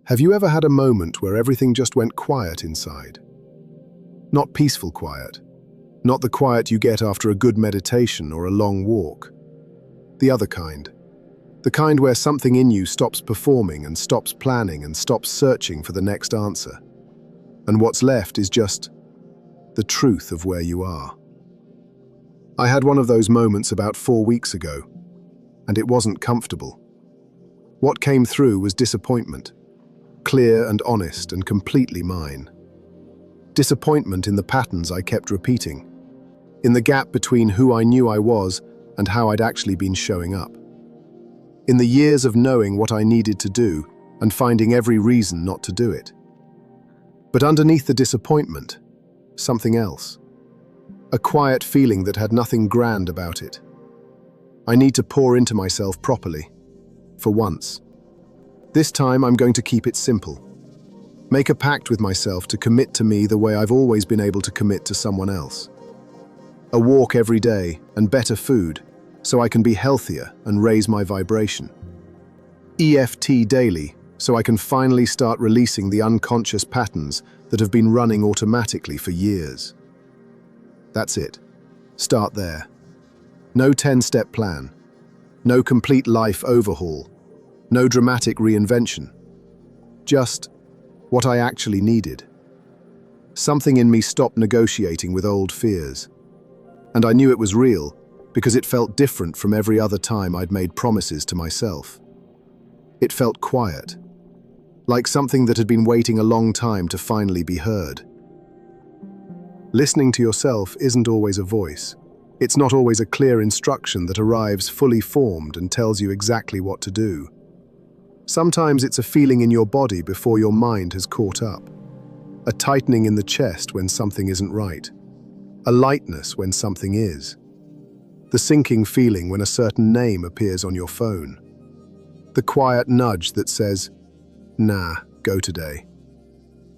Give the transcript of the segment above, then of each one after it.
Have you ever had a moment where everything just went quiet inside? Not peaceful quiet, not the quiet you get after a good meditation or a long walk. The other kind. The kind where something in you stops performing and stops planning and stops searching for the next answer. And what's left is just the truth of where you are. I had one of those moments about 4 weeks ago, and it wasn't comfortable. What came through was disappointment, clear and honest and completely mine. Disappointment in the patterns I kept repeating, in the gap between who I knew I was and how I'd actually been showing up. In the years of knowing what I needed to do and finding every reason not to do it. But underneath the disappointment, something else. A quiet feeling that had nothing grand about it. I need to pour into myself properly, for once. This time I'm going to keep it simple. Make a pact with myself to commit to me the way I've always been able to commit to someone else. A walk every day and better food so I can be healthier and raise my vibration. EFT daily so I can finally start releasing the unconscious patterns that have been running automatically for years. That's it. Start there. No 10-step plan. No complete life overhaul. No dramatic reinvention. Just what I actually needed. Something in me stopped negotiating with old fears. And I knew it was real because it felt different from every other time I'd made promises to myself. It felt quiet, like something that had been waiting a long time to finally be heard. Listening to yourself isn't always a voice. It's not always a clear instruction that arrives fully formed and tells you exactly what to do. Sometimes it's a feeling in your body before your mind has caught up. A tightening in the chest when something isn't right. A lightness when something is. The sinking feeling when a certain name appears on your phone. The quiet nudge that says, "Nah, go today."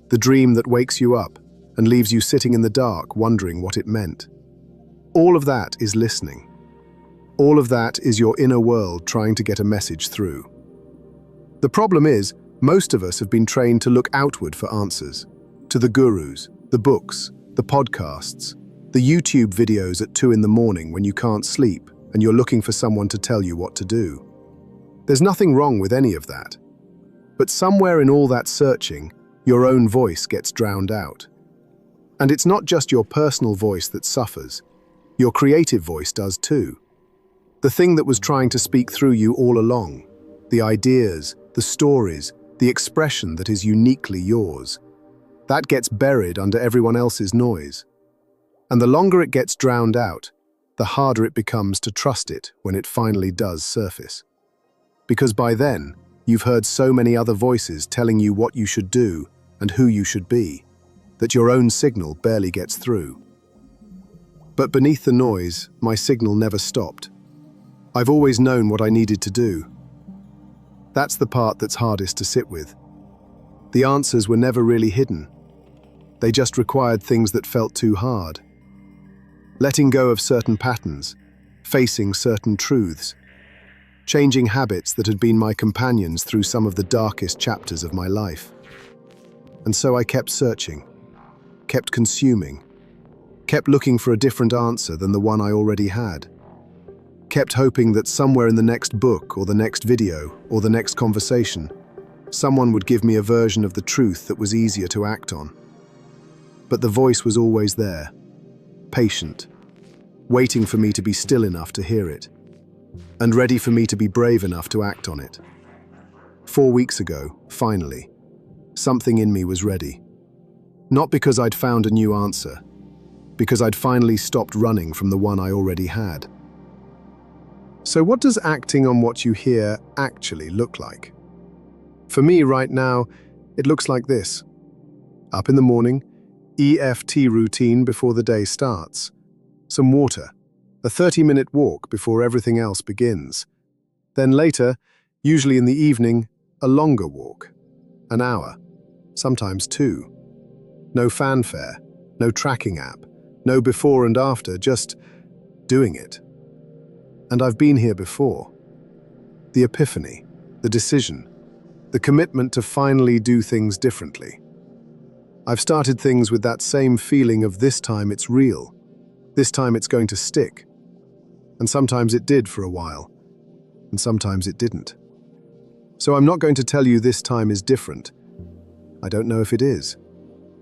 The dream that wakes you up and leaves you sitting in the dark wondering what it meant. All of that is listening. All of that is your inner world trying to get a message through. The problem is, most of us have been trained to look outward for answers. To the gurus, the books, the podcasts, the YouTube videos at 2 in the morning when you can't sleep and you're looking for someone to tell you what to do. There's nothing wrong with any of that. But somewhere in all that searching, your own voice gets drowned out. And it's not just your personal voice that suffers. Your creative voice does too. The thing that was trying to speak through you all along. The ideas, the stories, the expression that is uniquely yours. That gets buried under everyone else's noise. And the longer it gets drowned out, the harder it becomes to trust it when it finally does surface. Because by then, you've heard so many other voices telling you what you should do and who you should be, that your own signal barely gets through. But beneath the noise, my signal never stopped. I've always known what I needed to do. That's the part that's hardest to sit with. The answers were never really hidden. They just required things that felt too hard. Letting go of certain patterns, facing certain truths, changing habits that had been my companions through some of the darkest chapters of my life. And so I kept searching, kept consuming, kept looking for a different answer than the one I already had. Kept hoping that somewhere in the next book or the next video or the next conversation, someone would give me a version of the truth that was easier to act on. But the voice was always there, patient, waiting for me to be still enough to hear it, and ready for me to be brave enough to act on it. 4 weeks ago, finally, something in me was ready. Not because I'd found a new answer, because I'd finally stopped running from the one I already had. So what does acting on what you hear actually look like? For me right now, it looks like this. Up in the morning, EFT routine before the day starts. Some water, a 30-minute walk before everything else begins. Then later, usually in the evening, a longer walk. An hour, sometimes 2. No fanfare, no tracking app, no before and after, just doing it. And I've been here before. The epiphany, the decision, the commitment to finally do things differently. I've started things with that same feeling of this time it's real, this time it's going to stick. And sometimes it did for a while, and sometimes it didn't. So I'm not going to tell you this time is different. I don't know if it is.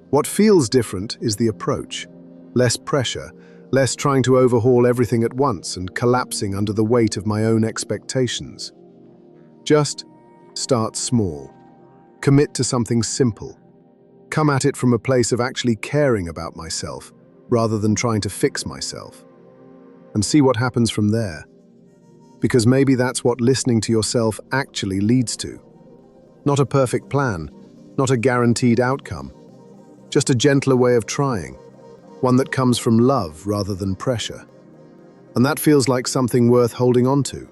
What feels different is the approach. Less pressure, less trying to overhaul everything at once and collapsing under the weight of my own expectations. Just start small. Commit to something simple. Come at it from a place of actually caring about myself, rather than trying to fix myself. And see what happens from there. Because maybe that's what listening to yourself actually leads to. Not a perfect plan, not a guaranteed outcome. Just a gentler way of trying. One that comes from love rather than pressure. And that feels like something worth holding on to.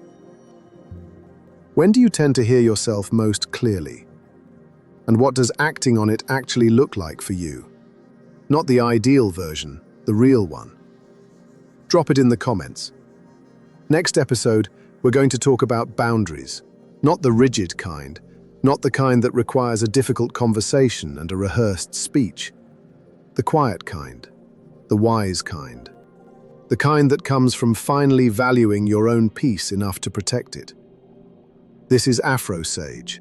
When do you tend to hear yourself most clearly? And what does acting on it actually look like for you? Not the ideal version, the real one. Drop it in the comments. Next episode, we're going to talk about boundaries. Not the rigid kind, not the kind that requires a difficult conversation and a rehearsed speech. The quiet kind, the wise kind. The kind that comes from finally valuing your own peace enough to protect it. This is AfroSage,